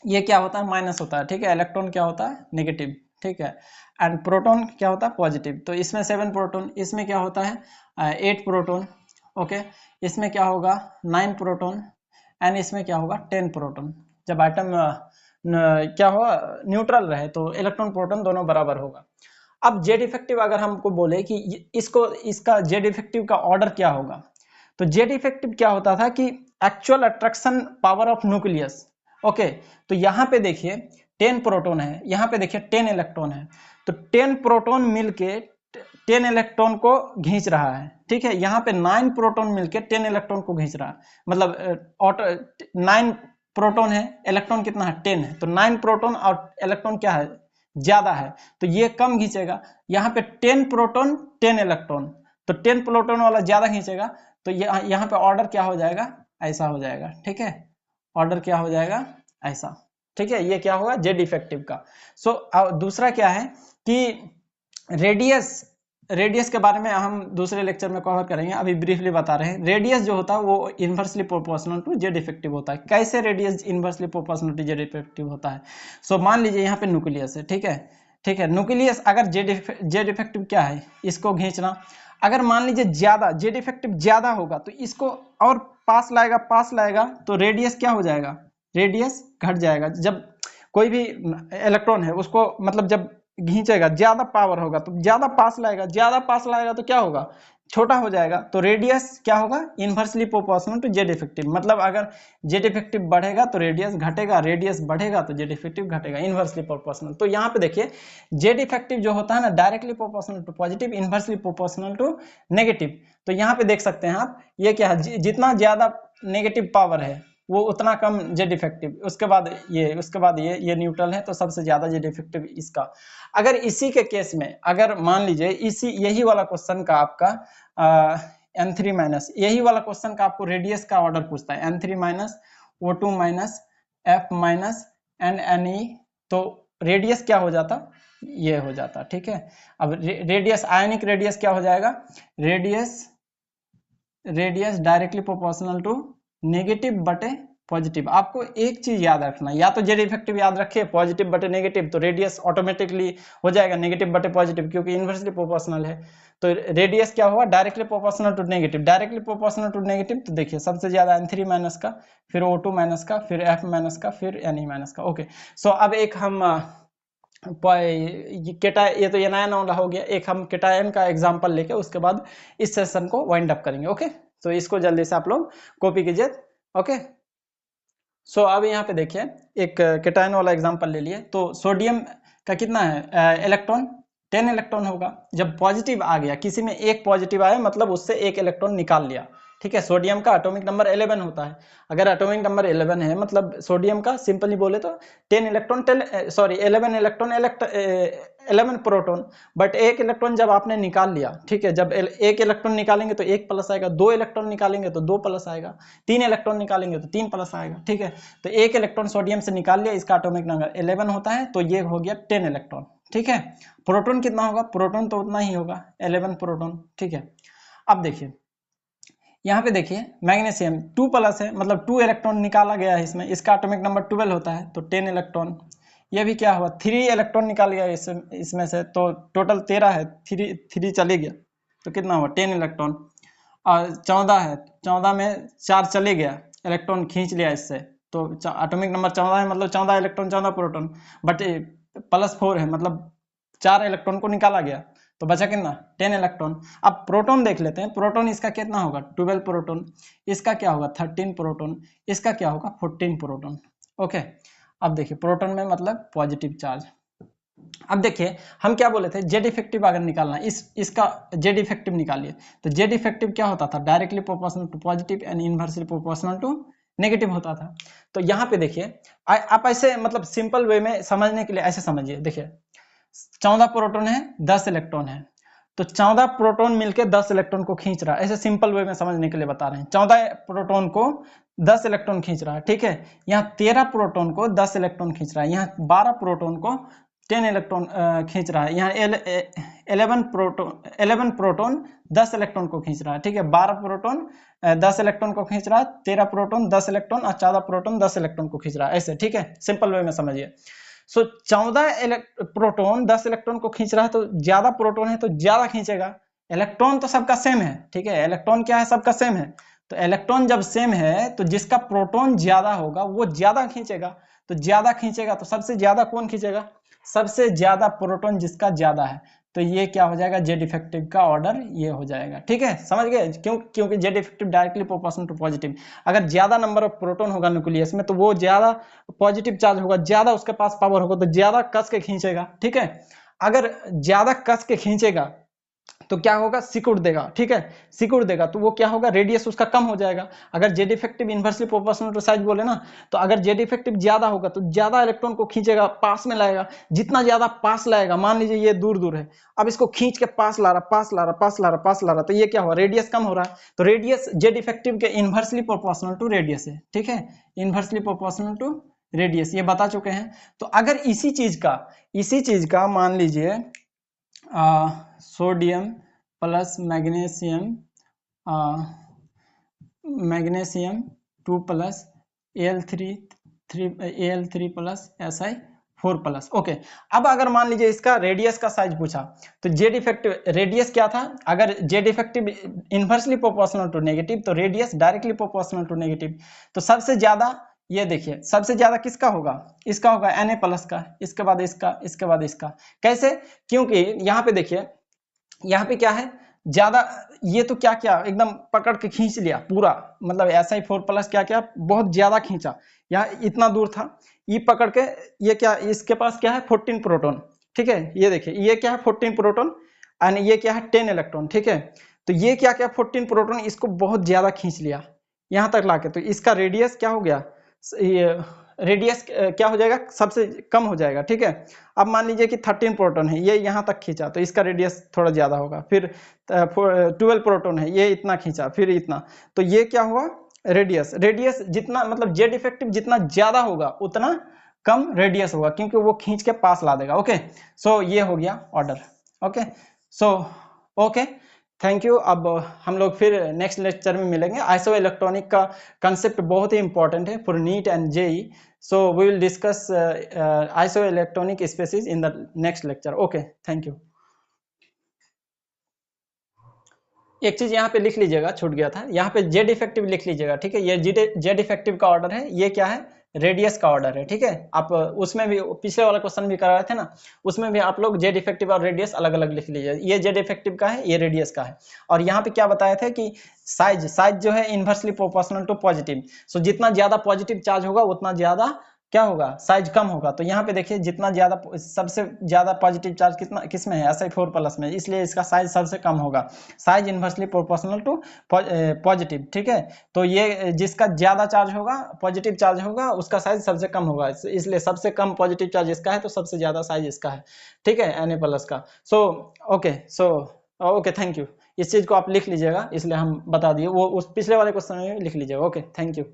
ये क्या होता है? माइनस होता है। ठीक है, इलेक्ट्रॉन क्या होता है? नेगेटिव। ठीक है, एंड प्रोटॉन क्या होता है? पॉजिटिव। तो इसमें 7 प्रोटॉन, इसमें क्या होता है? 8 प्रोटॉन। ओके, इसमें क्या होगा? 9 प्रोटॉन, एंड इसमें क्या होगा? 10 प्रोटॉन। जब आइटम क्या होगा? न्यूट्रल रहे तो इलेक्ट्रॉन प्रोटॉन दोनों बराबर होगा। अब जेड इफेक्टिव अगर हमको बोले कि इसका जेड इफेक्टिव का ऑर्डर क्या होगा, तो जेड इफेक्टिव क्या होता था कि actual attraction power of nucleus. Okay, तो यहाँ पे देखिए 10 प्रोटॉन है, यहाँ पे देखिए 10 इलेक्ट्रॉन है, तो 10 प्रोटॉन मिलके 10 इलेक्ट्रॉन को खींच रहा है। ठीक है, यहाँ पे 9 प्रोटॉन मिलके 10 इलेक्ट्रॉन को खींच रहा है, मतलब 9 प्रोटॉन है, इलेक्ट्रॉन कितना है? 10 है, तो 9 प्रोटॉन और इलेक्ट्रॉन क्या है? ज्यादा है, तो ये कम खींचेगा। यहाँ पे 10 प्रोटॉन 10 इलेक्ट्रॉन, तो 10 प्रोटॉन वाला ज्यादा खींचेगा, तो यहाँ पे ऑर्डर क्या हो जाएगा? ऐसा हो जाएगा। ठीक है, ऑर्डर क्या हो जाएगा? ऐसा। ठीक है, ये क्या होगा? जेड इफेक्टिव का। सो दूसरा क्या है कि रेडियस के बारे में हम दूसरे लेक्चर में कवर करेंगे, अभी ब्रीफली बता रहे हैं। रेडियस जो होता है वो inversely proportional to Z effective होता है। कैसे radius inversely proportional to Z effective होता है? सो मान लीजिए यहाँ पे न्यूक्लियस है। ठीक है, ठीक है, न्यूक्लियस अगर जेड इफेक्टिव क्या है? इसको खींचना। अगर मान लीजिए ज्यादा जेड इफेक्टिव ज्यादा होगा तो इसको और पास लाएगा तो रेडियस क्या हो जाएगा? रेडियस घट जाएगा। जब कोई भी इलेक्ट्रॉन है उसको मतलब जब खींचेगा, ज्यादा पावर होगा तो ज्यादा पास लाएगा तो क्या होगा? छोटा हो जाएगा। तो रेडियस क्या होगा? Inversely proportional to Z effective, मतलब अगर जेड इफेक्टिव बढ़ेगा तो रेडियस घटेगा, रेडियस बढ़ेगा तो जेड इफेक्टिव घटेगा, इनवर्सली प्रोपोर्शनल। तो यहाँ पे देखिए जेड इफेक्टिव जो होता है ना, directly proportional to positive, inversely proportional to negative. तो यहाँ पे देख सकते हैं आप, ये क्या है? जितना ज्यादा नेगेटिव पावर है वो उतना कम जेड इफेक्टिव। उसके बाद ये न्यूट्रल है, तो सबसे ज्यादा जेड इफेक्टिव इसका। अगर इसी के केस में अगर मान लीजिए यही वाला क्वेश्चन का आपका N3 माइनस, यही वाला क्वेश्चन का आपको रेडियस का ऑर्डर पूछता है, N3 minus, O2 minus, F minus and Ne, तो रेडियस क्या हो जाता? ये हो जाता। ठीक है, अब रेडियस, आयनिक रेडियस क्या हो जाएगा? Radius directly proportional to negative बटे पॉजिटिव। आपको एक चीज याद रखना, या तो जेड इफेक्टिव याद रखिए, पॉजिटिव बटे नेगेटिव, तो रेडियस ऑटोमेटिकली हो जाएगा नेगेटिव बटे पॉजिटिव, क्योंकि इनवर्सली प्रोपोर्शनल है। तो रेडियस क्या हुआ? Directly proportional to negative. Directly proportional to negative, तो देखिए सबसे ज्यादा N3 माइनस का, फिर O2 माइनस का, फिर F माइनस का, फिर Ne माइनस का। ओके, सो अब एक हम ये तो ये नया वाला हो गया, एक हम केटायन का एग्जांपल लेके उसके बाद इस सेशन को वाइंड अप करेंगे। ओके, तो इसको जल्दी से आप लोग कॉपी कीजिए। ओके, सो अब यहाँ पे देखिए एक केटायन वाला एग्जांपल ले लिए, तो सोडियम का कितना है इलेक्ट्रॉन? 10 इलेक्ट्रॉन होगा। जब पॉजिटिव आ गया, किसी में एक पॉजिटिव आया मतलब उससे एक इलेक्ट्रॉन निकाल लिया। ठीक है, सोडियम का एटॉमिक नंबर 11 होता है। अगर एटॉमिक नंबर 11 है मतलब सोडियम का सिंपली बोले तो 11 इलेक्ट्रॉन 11 प्रोटॉन, बट एक इलेक्ट्रॉन जब आपने निकाल लिया, ठीक है, जब एक इलेक्ट्रॉन निकालेंगे तो एक प्लस आएगा, 2 इलेक्ट्रॉन निकालेंगे तो 2 प्लस आएगा, 3 इलेक्ट्रॉन निकालेंगे तो 3 प्लस आएगा। ठीक है, तो एक इलेक्ट्रॉन सोडियम से निकाल लिया, इसका एटॉमिक नंबर 11 होता है, तो ये हो गया 10 इलेक्ट्रॉन। ठीक है, प्रोटॉन कितना होगा? प्रोटॉन तो उतना ही होगा, 11 प्रोटॉन। ठीक है, अब देखिए यहाँ पे देखिए मैग्नीशियम 2+ है, मतलब 2 इलेक्ट्रॉन निकाला गया है इसमें, इसका एटॉमिक नंबर 12 होता है, तो 10 इलेक्ट्रॉन। ये भी क्या हुआ, 3 इलेक्ट्रॉन निकाल गया इसमें से, तो टोटल 13 है, 3 चले गया तो कितना हुआ 10 इलेक्ट्रॉन। और 14 है, 14 में 4 चले गया, इलेक्ट्रॉन खींच लिया इससे, तो एटॉमिक नंबर 14 है, मतलब 14 इलेक्ट्रॉन 14 प्रोटॉन, बट +4 है, मतलब 4 इलेक्ट्रॉन को निकाला गया, तो बचा कितना 10 इलेक्ट्रॉन। अब प्रोटॉन देख लेते हैं, प्रोटॉन इसका कितना होगा 12 प्रोटॉन, इसका क्या होगा 13 प्रोटॉन, इसका क्या होगा 14 प्रोटॉन। ओके, अब देखिए प्रोटॉन में मतलब पॉजिटिव चार्ज। अब देखिए हम क्या बोले थे, जेड इफेक्टिव अगर निकालना, इसका जेड इफेक्टिव निकालिए, तो जेड इफेक्टिव क्या होता था, directly proportional to positive and inversely proportional to negative होता था। तो यहाँ पे देखिए आप ऐसे मतलब सिंपल वे में समझने के लिए ऐसे समझिए, देखिए 14 प्रोटॉन है, 10 इलेक्ट्रॉन है, तो 14 प्रोटॉन मिलके 10 इलेक्ट्रॉन को खींच रहा है, ऐसे सिंपल वे में समझने के लिए बता रहे हैं। 14 प्रोटॉन को 10 इलेक्ट्रॉन खींच रहा है, ठीक है। यहाँ 13 प्रोटॉन को 10 इलेक्ट्रॉन खींच रहा है, यहाँ 12 प्रोटॉन को 10 इलेक्ट्रॉन खींच रहा है, यहाँ 11 प्रोटॉन 10 इलेक्ट्रॉन को खींच रहा है, ठीक है। 12 प्रोटॉन 10 इलेक्ट्रॉन को खींच रहा है, 13 प्रोटॉन 10 इलेक्ट्रॉन और 14 प्रोटॉन 10 इलेक्ट्रॉन को खींच रहा है, ऐसे, ठीक है, सिंपल वे में समझिए। सो 14 प्रोटॉन 10 इलेक्ट्रॉन को खींच रहा है, तो ज्यादा प्रोटॉन है तो ज्यादा खींचेगा। इलेक्ट्रॉन तो सबका सेम है, ठीक है, इलेक्ट्रॉन क्या है, सबका सेम है, तो इलेक्ट्रॉन जब सेम है तो जिसका प्रोटॉन ज्यादा होगा वो ज्यादा खींचेगा, तो ज्यादा खींचेगा तो सबसे ज्यादा कौन खींचेगा, सबसे ज्यादा प्रोटॉन जिसका ज्यादा है, तो ये क्या हो जाएगा, जेड इफेक्टिव का ऑर्डर ये हो जाएगा, ठीक है, समझ गए। क्योंकि Z effective directly proportional to positive, अगर ज्यादा नंबर ऑफ प्रोटॉन होगा न्यूक्लियस में तो वो ज्यादा पॉजिटिव चार्ज होगा, ज्यादा उसके पास पावर होगा तो ज्यादा कस के खींचेगा, ठीक है। अगर ज्यादा कस के खींचेगा तो क्या होगा, सिकुड़ देगा, ठीक है, सिकुड़ देगा तो वो क्या होगा, रेडियस उसका कम हो जाएगा। अगर Z effective inversely proportional to size बोले ना, तो अगर जेड इफेक्टिव ज्यादा होगा तो ज्यादा इलेक्ट्रॉन को खींचेगा, पास में लाएगा, जितना ज्यादा पास लाएगा, मान लीजिए ये दूर दूर है, अब इसको खींच के पास ला रहा, पास ला रहा, पास ला रहा, पास ला रहा, तो ये क्या हुआ, रेडियस कम हो रहा है, तो रेडियस जेड इफेक्टिव के इनवर्सली प्रोपोर्शनल टू रेडियस है, ठीक है, इनवर्सली प्रोपोर्शनल टू रेडियस, ये बता चुके हैं। तो अगर इसी चीज का मान लीजिए sodium plus magnesium 2+ Al3 plus Si4+, okay. अब अगर मान लीजिए इसका रेडियस का साइज पूछा, तो जेड इफेक्टिव रेडियस क्या था, अगर Z effective inversely proportional to negative तो radius directly proportional to negative, तो सबसे ज्यादा ये देखिए सबसे ज्यादा किसका होगा, इसका होगा Na+ का, इसके बाद इसका, इसके बाद इसका। कैसे, क्योंकि यहाँ पे देखिए, यहाँ पे क्या है ज्यादा, ये तो क्या क्या एकदम पकड़ के खींच लिया पूरा, मतलब Si4+ क्या क्या बहुत ज्यादा खींचा, यहाँ इतना दूर था, ये पकड़ के, ये क्या इसके पास क्या है 14 प्रोटॉन, ठीक है, ये देखिए ये क्या है 14 प्रोटॉन और ये क्या है 10 इलेक्ट्रॉन, ठीक है, तो ये क्या क्या 14 प्रोटॉन इसको बहुत ज्यादा खींच लिया यहाँ तक लाके, तो इसका रेडियस क्या हो गया, ये रेडियस क्या हो जाएगा, सबसे कम हो जाएगा, ठीक है। अब मान लीजिए कि 13 प्रोटॉन है, ये यहाँ तक खींचा तो इसका रेडियस थोड़ा ज्यादा होगा, फिर 12 प्रोटॉन है, ये इतना खींचा, फिर इतना, तो ये क्या हुआ, रेडियस जितना मतलब जेड इफेक्टिव जितना ज्यादा होगा उतना कम रेडियस होगा, क्योंकि वो खींच के पास ला देगा, ओके। सो ये हो गया order, okay. So okay, thank you. अब हम लोग फिर नेक्स्ट लेक्चर में मिलेंगे। आइसो इलेक्ट्रॉनिक का कंसेप्ट बहुत ही इंपॉर्टेंट है for NEET and JEE, so we will discuss isoelectronic species in the next lecture. Okay, thank you. एक चीज यहाँ पे लिख लीजिएगा, छूट गया था, यहाँ पे जेड इफेक्टिव लिख लीजिएगा, ठीक है, ये जेड इफेक्टिव का ऑर्डर है, ये क्या है, रेडियस का ऑर्डर है, ठीक है। आप उसमें भी पिछले वाला क्वेश्चन भी करा रहे थे ना, उसमें भी आप लोग जेड इफेक्टिव और रेडियस अलग अलग लिख लीजिए, ये जेड इफेक्टिव का है, ये रेडियस का है। और यहाँ पे क्या बताया था कि साइज जो है इनवर्सली प्रोपोर्शनल टू पॉजिटिव, सो जितना ज्यादा पॉजिटिव चार्ज होगा उतना ज्यादा क्या होगा, साइज कम होगा। तो यहाँ पे देखिए जितना ज्यादा, सबसे ज्यादा पॉजिटिव चार्ज कितना किस में है, Si4+ में, इसलिए इसका साइज सबसे कम होगा, size inversely proportional to positive, ठीक है। तो ये जिसका ज्यादा चार्ज होगा, पॉजिटिव चार्ज होगा, उसका साइज सबसे कम होगा, इसलिए सबसे कम पॉजिटिव चार्ज इसका है तो सबसे ज्यादा साइज इसका है, ठीक है, Na+ का। So okay, thank you. इस चीज को आप लिख लीजिएगा, इसलिए हम बता दिए, वो उस पिछले वाले क्वेश्चन में लिख लीजिएगा। Okay, thank you.